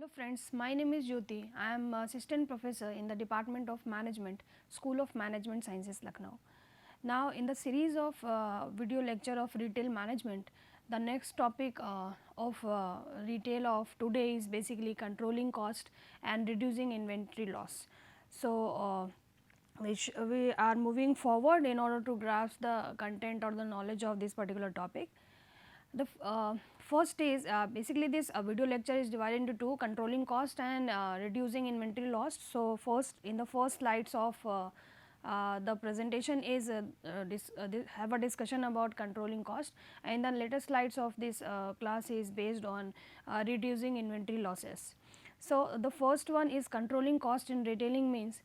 Hello friends, my name is Jyoti. I am assistant professor in the Department of Management, School of Management Sciences, Lucknow. Now in the series of video lecture of retail management, the next topic of retail of today is basically controlling cost and reducing inventory loss. So, we are moving forward in order to grasp the content or the knowledge of this particular topic. The first is basically this video lecture is divided into two, controlling cost and reducing inventory loss. So, first in the first slides of the presentation is have a discussion about controlling cost, and the later slides of this class is based on reducing inventory losses. So, the first one is controlling cost in retailing means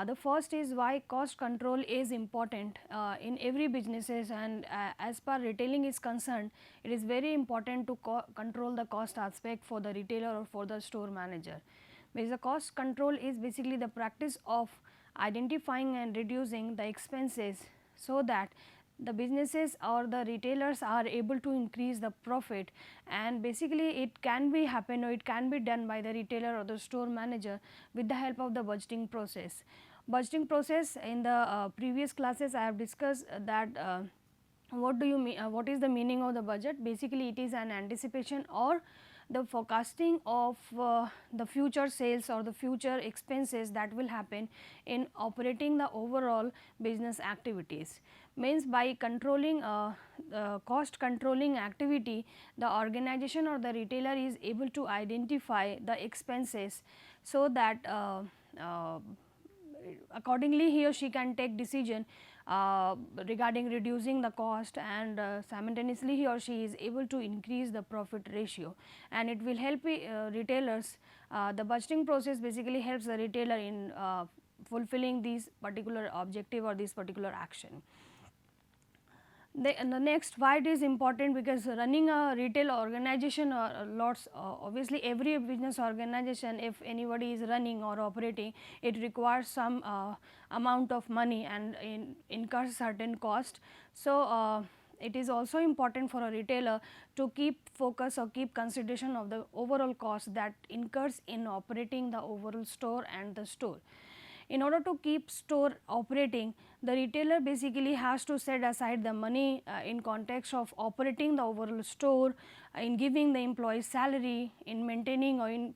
the first is why cost control is important in every businesses, and as per retailing is concerned, it is very important to control the cost aspect for the retailer or for the store manager. Because the cost control is basically the practice of identifying and reducing the expenses so that the businesses or the retailers are able to increase the profit, and basically it can be happen or it can be done by the retailer or the store manager with the help of the budgeting process. Budgeting process, in the previous classes I have discussed that what do you mean, what is the meaning of the budget? Basically it is an anticipation or the forecasting of the future sales or the future expenses that will happen in operating the overall business activities. Means by controlling cost controlling activity, the organization or the retailer is able to identify the expenses so that accordingly he or she can take decision regarding reducing the cost, and simultaneously he or she is able to increase the profit ratio, and it will help retailers. The budgeting process basically helps the retailer in fulfilling this particular objective or this particular action. The next, why it is important, because running a retail organization or lots obviously every business organization, if anybody is running or operating, it requires some amount of money and incurs certain cost. So, it is also important for a retailer to keep focus or keep consideration of the overall cost that incurs in operating the overall store and the store. In order to keep store operating, the retailer basically has to set aside the money in context of operating the overall store, in giving the employee salary, in maintaining or in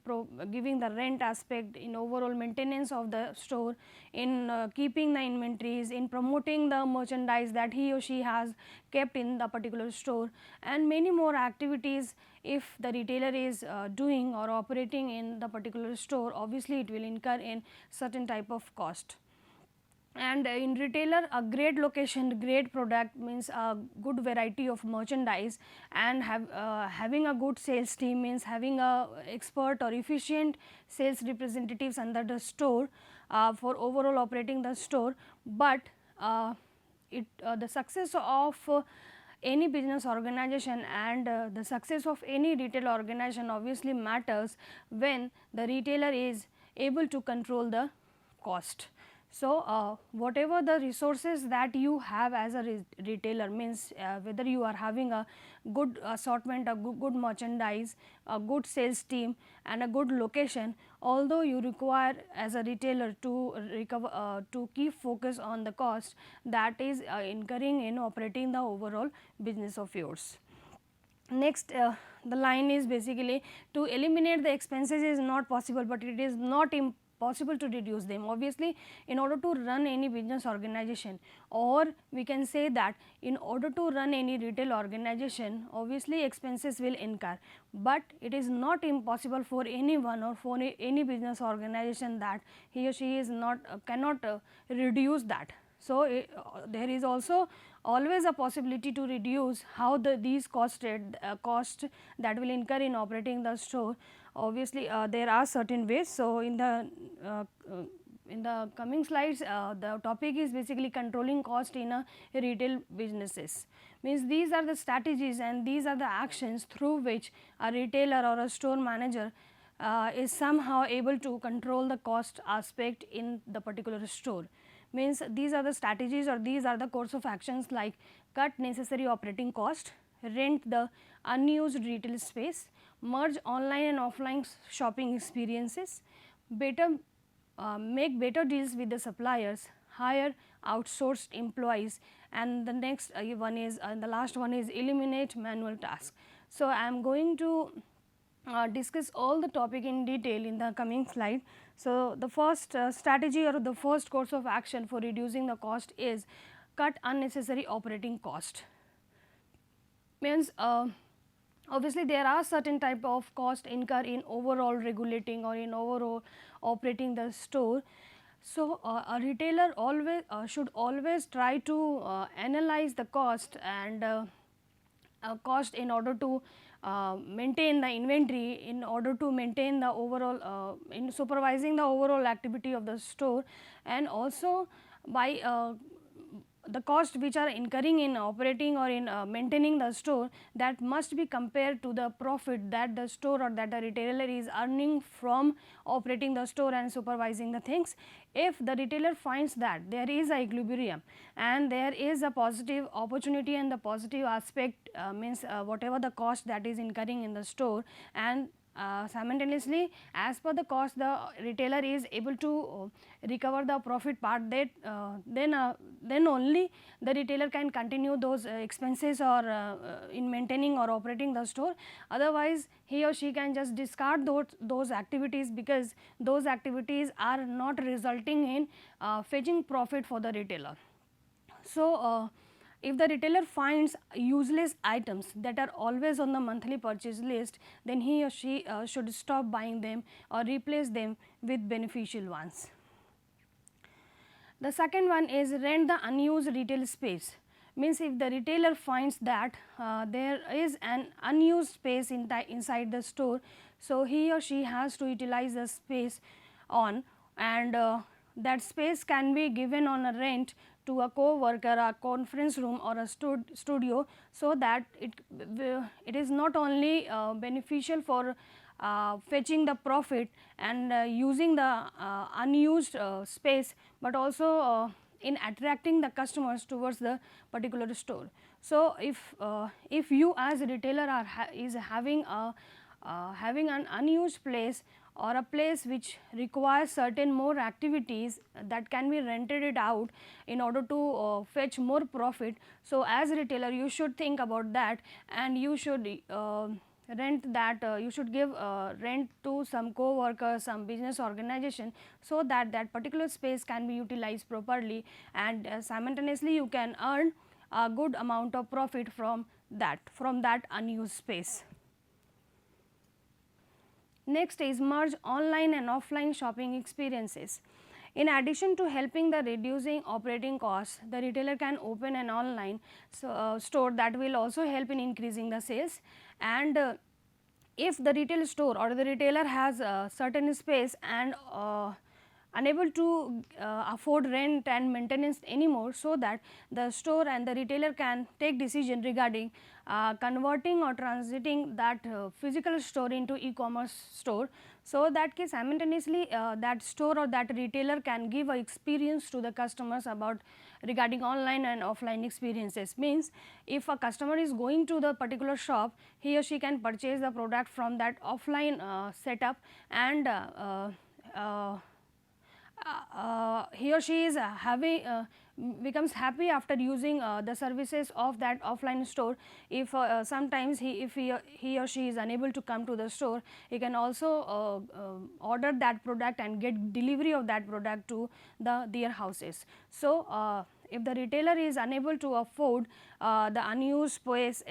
giving the rent aspect, in overall maintenance of the store, in keeping the inventories, in promoting the merchandise that he or she has kept in the particular store, and many more activities. If the retailer is doing or operating in the particular store, obviously it will incur in certain type of cost. And in retailer, a great location, great product means a good variety of merchandise, and having a good sales team means having a expert or efficient sales representatives under the store for overall operating the store. But the success of any business organization and the success of any retail organization obviously matters when the retailer is able to control the cost. So, whatever the resources that you have as a retailer, means whether you are having a good assortment, a good merchandise, a good sales team and a good location, although you require as a retailer to recover to keep focus on the cost that is incurring in operating the overall business of yours. Next, the line is basically to eliminate the expenses is not possible, but it is not possible to reduce them. Obviously, in order to run any business organization, or we can say that in order to run any retail organization, obviously expenses will incur, but it is not impossible for anyone or for any business organization that he or she is not cannot reduce that. So, there is also always a possibility to reduce how these cost that will incur in operating the store. Obviously, there are certain ways. So, in the coming slides, the topic is basically controlling cost in a retail businesses. Means these are the strategies and these are the actions through which a retailer or a store manager is somehow able to control the cost aspect in the particular store. means these are the strategies or these are the course of actions like cut necessary operating cost, rent the unused retail space, merge online and offline shopping experiences, better make better deals with the suppliers, hire outsourced employees, and the next one is the last one is eliminate manual tasks. So, I am going to discuss all the topic in detail in the coming slide. So, the first strategy or the first course of action for reducing the cost is cut unnecessary operating cost. Means obviously there are certain type of cost incur in overall regulating or in overall operating the store. So, a retailer always should always try to analyze the cost and cost in order to maintain the inventory, in order to maintain the overall in supervising the overall activity of the store, and also by the cost which are incurring in operating or in maintaining the store, that must be compared to the profit that the store or that the retailer is earning from operating the store and supervising the things. If the retailer finds that there is a equilibrium and there is a positive opportunity and the positive aspect means whatever the cost that is incurring in the store, and simultaneously as per the cost the retailer is able to recover the profit part, that then only the retailer can continue those expenses or in maintaining or operating the store. Otherwise he or she can just discard those activities, because those activities are not resulting in fetching profit for the retailer. So, if the retailer finds useless items that are always on the monthly purchase list, then he or she should stop buying them or replace them with beneficial ones. The second one is rent the unused retail space. Means if the retailer finds that there is an unused space inside the store, so he or she has to utilize the space on, and that space can be given on a rent to a co-worker, a conference room or a studio, so that it is not only beneficial for fetching the profit and using the unused space, but also in attracting the customers towards the particular store. So, if you as a retailer are having an unused place or a place which requires certain more activities that can be rented it out in order to fetch more profit. So, as a retailer you should think about that, and you should rent that you should give rent to some co-workers, some business organization, so that that particular space can be utilized properly, and simultaneously you can earn a good amount of profit from that unused space. Next is merge online and offline shopping experiences. In addition to helping the reducing operating costs, the retailer can open an online store that will also help in increasing the sales. And if the retail store or the retailer has certain space and unable to afford rent and maintenance anymore, so that the store and the retailer can take decision regarding converting or transiting that physical store into e-commerce store. So, that case simultaneously that store or that retailer can give a experience to the customers about regarding online and offline experiences. Means if a customer is going to the particular shop, he or she can purchase the product from that offline setup, and he or she is becomes happy after using the services of that offline store. If sometimes he or she is unable to come to the store, he can also order that product and get delivery of that product to their houses. So, if the retailer is unable to afford the unused space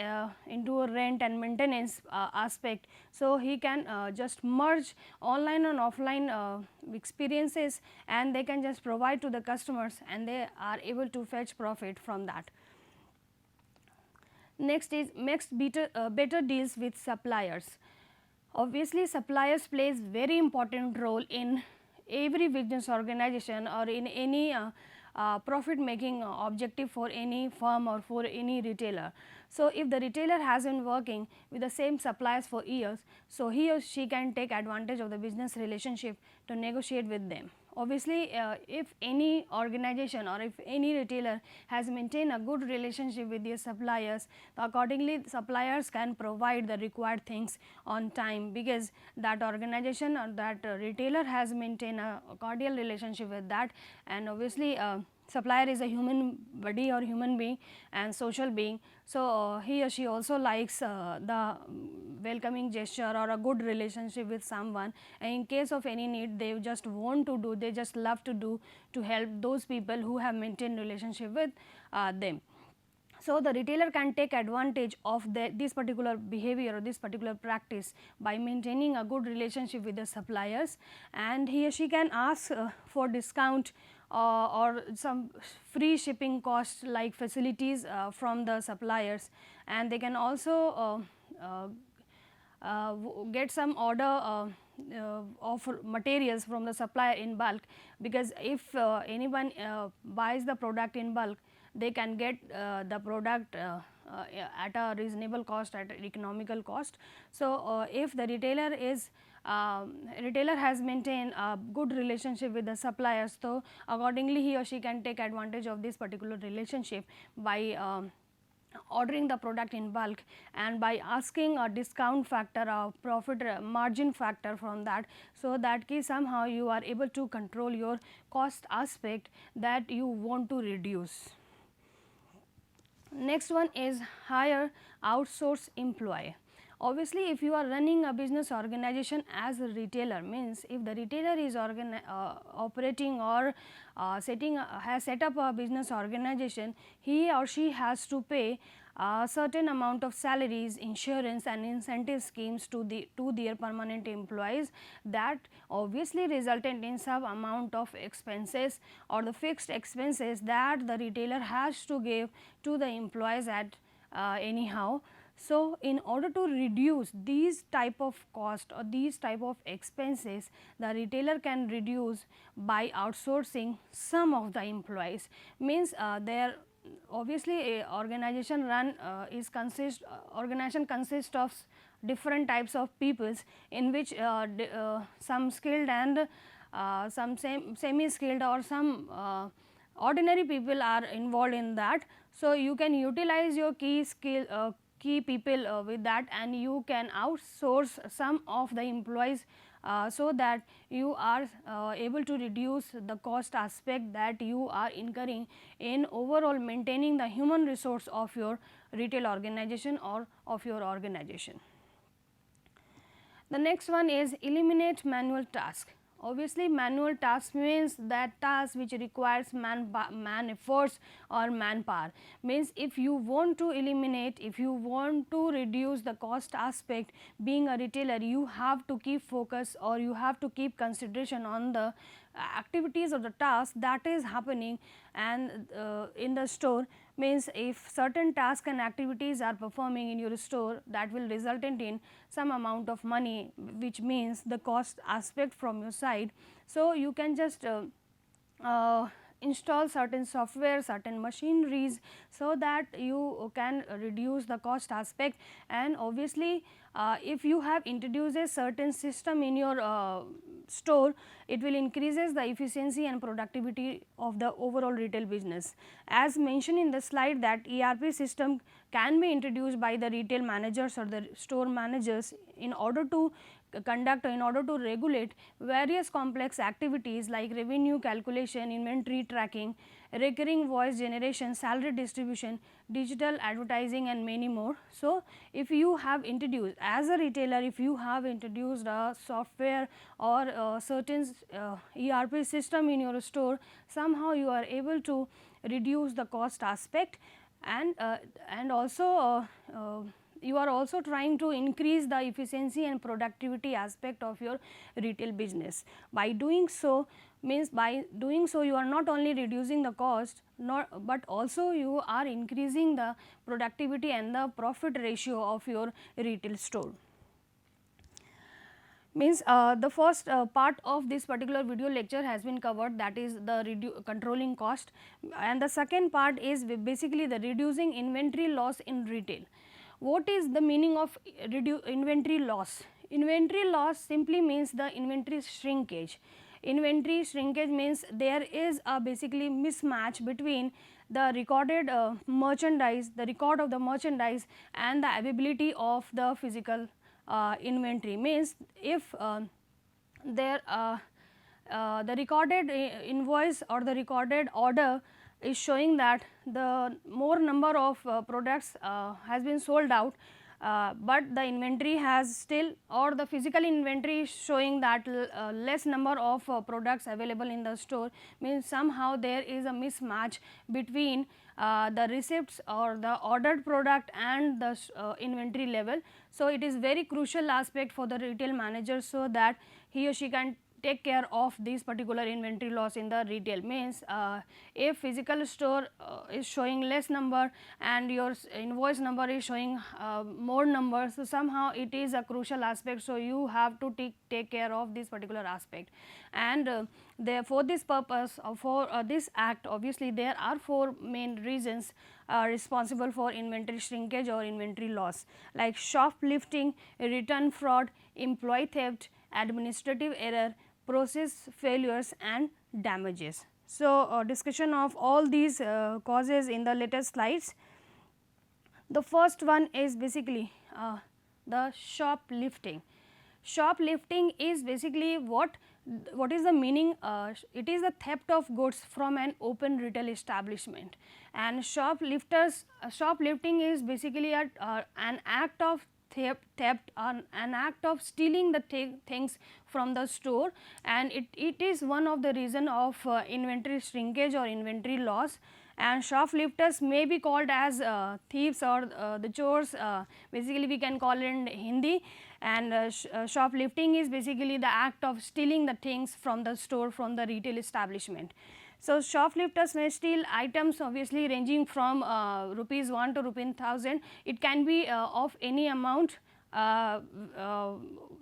into a rent and maintenance aspect, so he can just merge online and offline experiences, and they can just provide to the customers, and they are able to fetch profit from that. Next is makes better deals with suppliers. Obviously, suppliers plays very important role in every business organization or in any profit making objective for any firm or for any retailer. So, if the retailer has been working with the same suppliers for years, so he or she can take advantage of the business relationship to negotiate with them, obviously if any organization or if any retailer has maintained a good relationship with their suppliers, accordingly suppliers can provide the required things on time, because that organization or that retailer has maintained a cordial relationship with that. And obviously supplier is a human body or human being and social being. So he or she also likes the welcoming gesture or a good relationship with someone, and in case of any need they just want to do, they just love to do to help those people who have maintained relationship with them. So the retailer can take advantage of this particular behavior or this particular practice by maintaining a good relationship with the suppliers, and he or she can ask for discount or some free shipping cost like facilities from the suppliers, and they can also get some order of materials from the supplier in bulk, because if anyone buys the product in bulk, they can get the product at a reasonable cost, at an economical cost. So if the retailer has maintained a good relationship with the suppliers, so accordingly he or she can take advantage of this particular relationship by ordering the product in bulk and by asking a discount factor, a profit margin factor from that, so that somehow you are able to control your cost aspect that you want to reduce. Next one is hire outsource employee. Obviously, if you are running a business organization as a retailer, means if the retailer is operating or has set up a business organization, he or she has to pay a certain amount of salaries, insurance and incentive schemes to their permanent employees, that obviously resultant in some amount of expenses or the fixed expenses that the retailer has to give to the employees at anyhow. So in order to reduce these type of cost or these type of expenses, the retailer can reduce by outsourcing some of the employees. Means their obviously a organization organization consists of different types of peoples, in which some skilled and some semi skilled or some ordinary people are involved in that. So you can utilize your key people with that, and you can outsource some of the employees so that you are able to reduce the cost aspect that you are incurring in overall maintaining the human resource of your retail organization or of your organization. The next one is eliminate manual task. Obviously, manual task means that task which requires man efforts or manpower. Means if you want to eliminate, if you want to reduce the cost aspect, being a retailer you have to keep focus or you have to keep consideration on the activities or the task that is happening and in the store. Means if certain tasks and activities are performing in your store, that will result in some amount of money, which means the cost aspect from your side. So you can just install certain software, certain machineries, so that you can reduce the cost aspect. And obviously if you have introduced a certain system in your store, it will increases the efficiency and productivity of the overall retail business. As mentioned in the slide, that ERP system can be introduced by the retail managers or the store managers in order to conduct or in order to regulate various complex activities like revenue calculation, inventory tracking, recurring voice generation, salary distribution, digital advertising and many more. So if you have introduced as a retailer, if you have introduced a software or a certain ERP system in your store, somehow you are able to reduce the cost aspect, and also you are also trying to increase the efficiency and productivity aspect of your retail business. By doing so, means by doing so you are not only reducing the cost, but also you are increasing the productivity and the profit ratio of your retail store. Means the first part of this particular video lecture has been covered, that is the controlling cost, and the second part is basically the reducing inventory loss in retail. What is the meaning of inventory loss? Inventory loss simply means the inventory shrinkage. inventory shrinkage means there is a basically mismatch between the recorded merchandise, the record of the merchandise and the availability of the physical inventory. Means if there the recorded invoice or the recorded order is showing that the more number of products has been sold out, but the inventory has still, or the physical inventory is showing that less number of products available in the store, means somehow there is a mismatch between the receipts or the ordered product and the inventory level. So, it is very crucial aspect for the retail manager, so that he or she can take care of this particular inventory loss in the retail. Means if physical store is showing less number and your invoice number is showing more numbers, so somehow it is a crucial aspect. So, you have to take care of this particular aspect, and for this purpose for this act, obviously there are 4 main reasons responsible for inventory shrinkage or inventory loss, like shoplifting, return fraud, employee theft, administrative error, process failures and damages. So, discussion of all these causes in the later slides. The first one is basically the shoplifting. Shoplifting is basically what is the meaning? It is the theft of goods from an open retail establishment, and shoplifting is basically an act of theft, an act of stealing the things from the store, and it is one of the reason of inventory shrinkage or inventory loss. And shoplifters may be called as thieves or the chores, basically we can call it in Hindi, and shoplifting is basically the act of stealing the things from the store, from the retail establishment. So, shoplifters may steal items obviously ranging from rupees 1 to rupees 1000. It can be of any amount.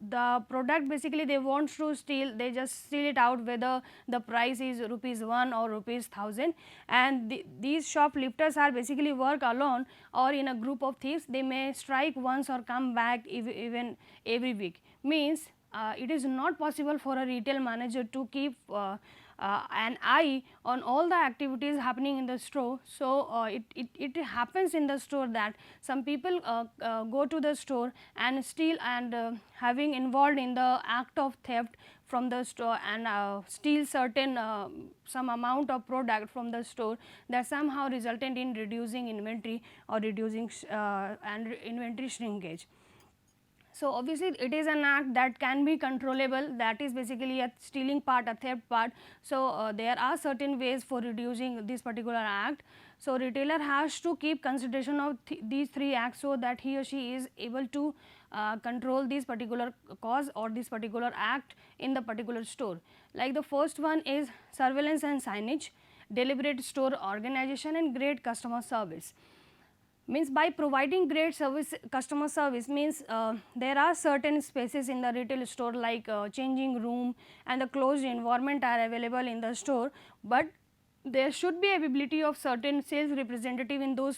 The product basically they want to steal, they just steal it out whether the price is rupees 1 or rupees 1000, and these shoplifters are basically work alone or in a group of thieves. They may strike once or come back even every week. Means it is not possible for a retail manager to keep an eye on all the activities happening in the store. So, it happens in the store that some people go to the store and steal, and having involved in the act of theft from the store, and steal certain some amount of product from the store, that somehow resulted in reducing inventory or reducing and inventory shrinkage. So, obviously it is an act that can be controllable, that is basically a stealing part, a theft part. So, there are certain ways for reducing this particular act. So, retailer has to keep consideration of these 3 acts, so that he or she is able to control this particular cause or this particular act in the particular store. Like the first one is surveillance and signage, deliberate store organization and great customer service. Means by providing great service, customer service means there are certain spaces in the retail store like changing room and the closed environment are available in the store, but there should be availability of certain sales representative in those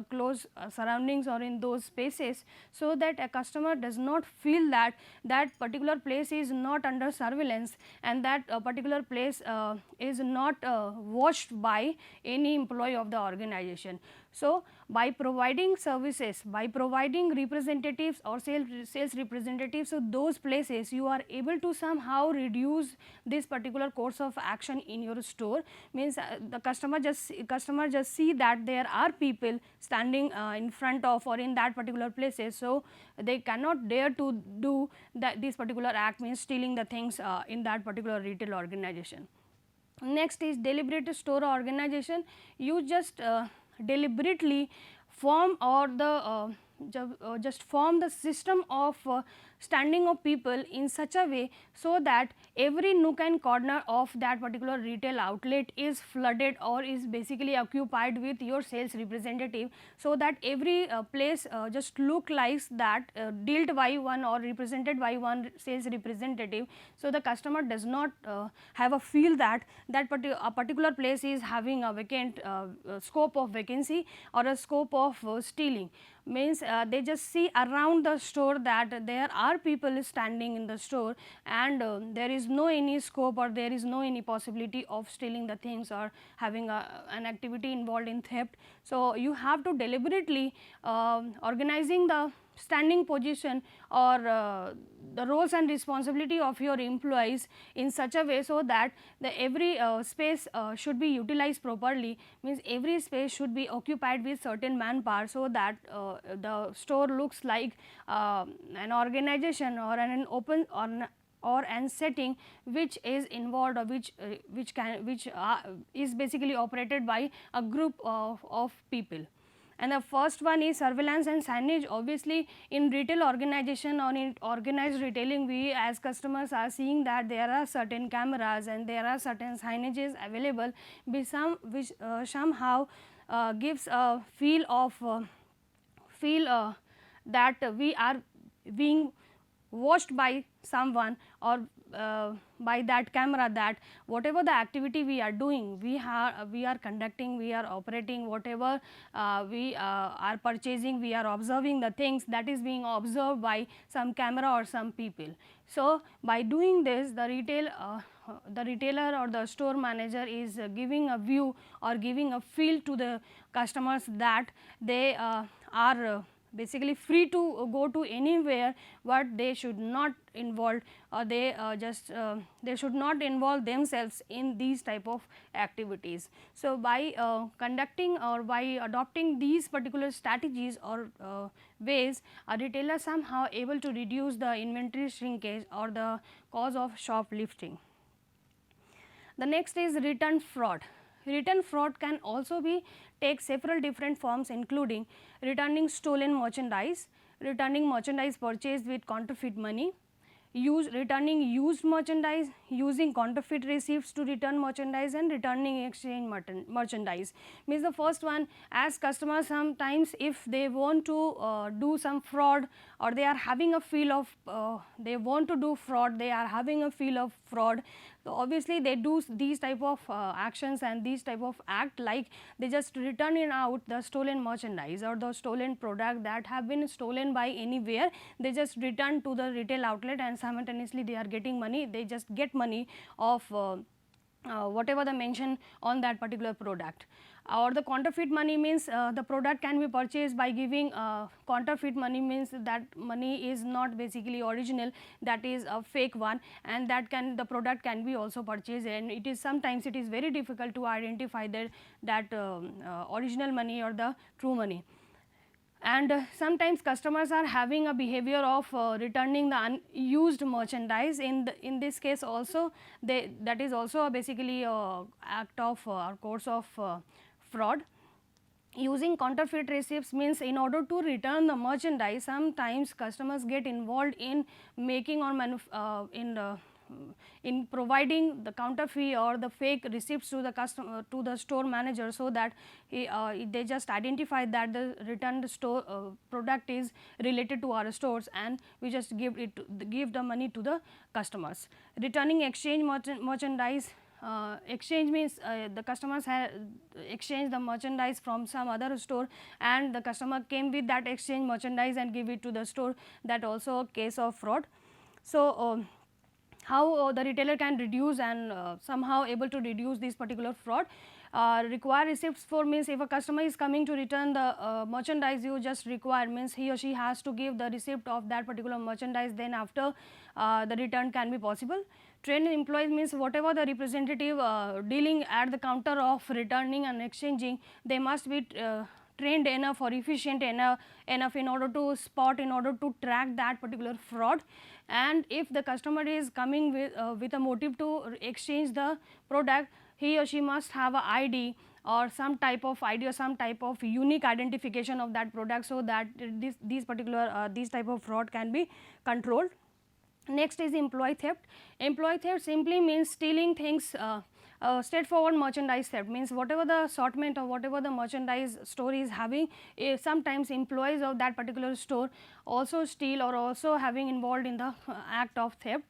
close surroundings or in those spaces, so that a customer does not feel that that particular place is not under surveillance, and that particular place is not watched by any employee of the organization. So, by providing services, by providing representatives or sales representatives of those places, you are able to somehow reduce this particular course of action in your store. Means the customer just see that there are people standing in front of or in that particular places. So, they cannot dare to do that this particular act, means stealing the things in that particular retail organization. Next is deliberate store organization. You just deliberately form or the just form the system of standing of people in such a way, so that every nook and corner of that particular retail outlet is flooded or is basically occupied with your sales representative, so that every place just look like that dealt by one or represented by one sales representative. So, the customer does not have a feel that a particular place is having a vacant scope of vacancy or a scope of stealing. means they just see around the store that there are people standing in the store, and there is no any scope or there is no any possibility of stealing the things or having an activity involved in theft. So, you have to deliberately organizing the standing position or the roles and responsibility of your employees in such a way, so that the every space should be utilized properly, means every space should be occupied with certain manpower, so that the store looks like an organization or an open or an setting which is involved, or which is basically operated by a group of people. And the first one is surveillance and signage. Obviously, in retail organization or in organized retailing, we as customers are seeing that there are certain cameras and there are certain signages available, which somehow gives a feel that we are being watched by someone, or by that camera, that whatever the activity we are doing, we are conducting, we are operating, whatever we are purchasing, we are observing the things, that is being observed by some camera or some people. So, by doing this, the retailer or the store manager is giving a view or giving a feel to the customers that they are basically free to go to anywhere, but they should not involve, or they should not involve themselves in these type of activities. So, by conducting or by adopting these particular strategies or ways, a retailer somehow able to reduce the inventory shrinkage or the cause of shoplifting. The next is return fraud. Return fraud can also be take several different forms, including returning stolen merchandise, returning merchandise purchased with counterfeit money, returning used merchandise, using counterfeit receipts to return merchandise, and returning exchange merchandise. Means the first one, as customers sometimes if they want to do some fraud, or they are having a feel of they want to do fraud, they are having a feel of fraud. So, obviously, they do these type of actions and these type of act, like they just return in out the stolen merchandise or the stolen product that have been stolen by anywhere, they just return to the retail outlet, and simultaneously they are getting money, they just get money of whatever the mention on that particular product. Or the counterfeit money means the product can be purchased by giving counterfeit money, means that money is not basically original, that is a fake one, and that the product can be also purchased, and it is sometimes it is very difficult to identify that original money or the true money. And sometimes customers are having a behavior of returning the unused merchandise. In this case also, that is also basically a act of course of fraud. Using counterfeit receipts means in order to return the merchandise, sometimes customers get involved in making or in providing the counterfeit or the fake receipts to the customer, to the store manager, so that they just identify that the returned store product is related to our stores, and we just give the money to the customers. Returning exchange merchandise. Exchange means the customers have exchanged the merchandise from some other store, and the customer came with that exchange merchandise and give it to the store, that also a case of fraud. So, how the retailer can reduce and somehow able to reduce this particular fraud. Require receipts for means if a customer is coming to return the merchandise, you just require means he or she has to give the receipt of that particular merchandise, then after the return can be possible. Trained employees means whatever the representative dealing at the counter of returning and exchanging, they must be trained enough or efficient enough in order to spot, in order to track that particular fraud. And if the customer is coming with a motive to exchange the product, he or she must have a ID or some type of ID or some type of unique identification of that product, so that these type of fraud can be controlled. Next is employee theft. Employee theft simply means stealing things. Straightforward merchandise theft means whatever the assortment or whatever the merchandise store is having, sometimes employees of that particular store also steal or also having involved in the act of theft.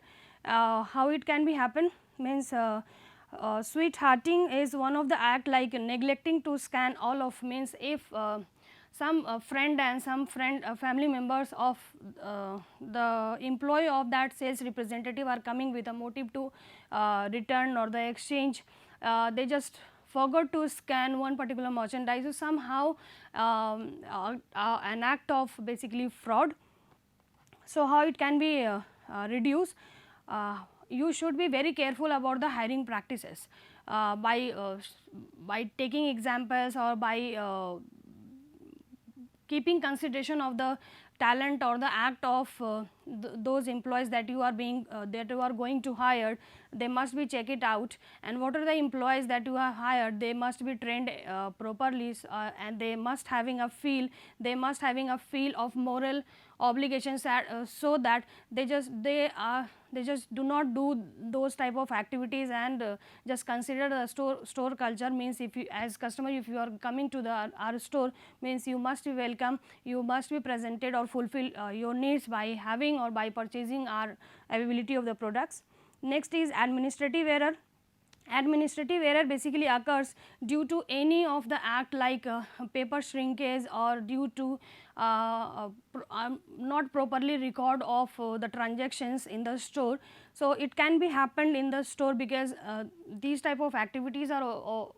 How it can be happen means sweethearting is one of the act, like neglecting to scan all of, means if some friend and some family members of the employee of that sales representative are coming with a motive to return or the exchange. They just forgot to scan one particular merchandise, so somehow an act of basically fraud. So, how it can be reduced? You should be very careful about the hiring practices by taking examples or by keeping consideration of the talent or the act of those employees that you are going to hire. They must be check it out, and what are the employees that you have hired, they must be trained properly, and they must having a feel of moral obligations so that they just do not do those type of activities, and just consider the store culture. Means if you as customer, if you are coming to the our store, means you must be welcome, you must be presented or fulfill your needs by having or by purchasing our availability of the products. Next is administrative error. Administrative error basically occurs due to any of the act like paper shrinkage or due to not properly record of the transactions in the store. So, it can be happened in the store because these type of activities are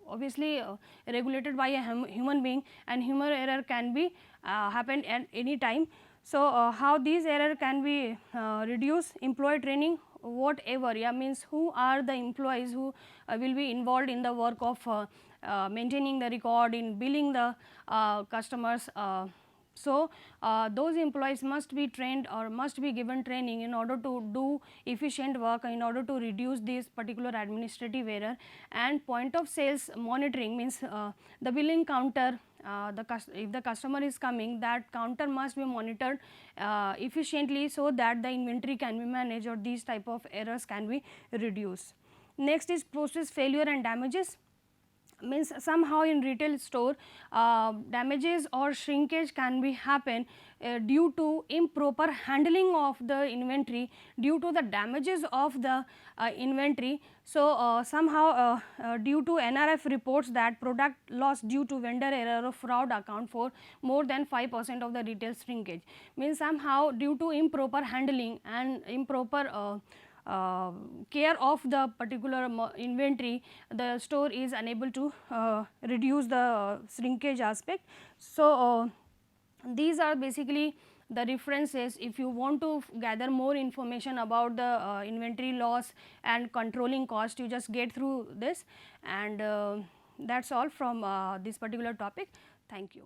obviously regulated by a human being, and human error can be happen at any time. So, how these error can be reduced? Employee training, whatever, means who are the employees who will be involved in the work of maintaining the record, in billing the customers. So, those employees must be trained or must be given training in order to do efficient work, in order to reduce this particular administrative error. And point of sales monitoring means the billing counter, if the customer is coming, that counter must be monitored efficiently so that the inventory can be managed or these type of errors can be reduced. Next is process failure and damages. Means somehow in retail store damages or shrinkage can be happen due to improper handling of the inventory, due to the damages of the inventory. So, somehow due to NRF reports that product loss due to vendor error or fraud account for more than 5% of the retail shrinkage. Means somehow due to improper handling and improper care of the particular inventory, the store is unable to reduce the shrinkage aspect. So, these are basically the references. If you want to gather more information about the inventory loss and controlling cost, you just get through this, and that is all from this particular topic. Thank you.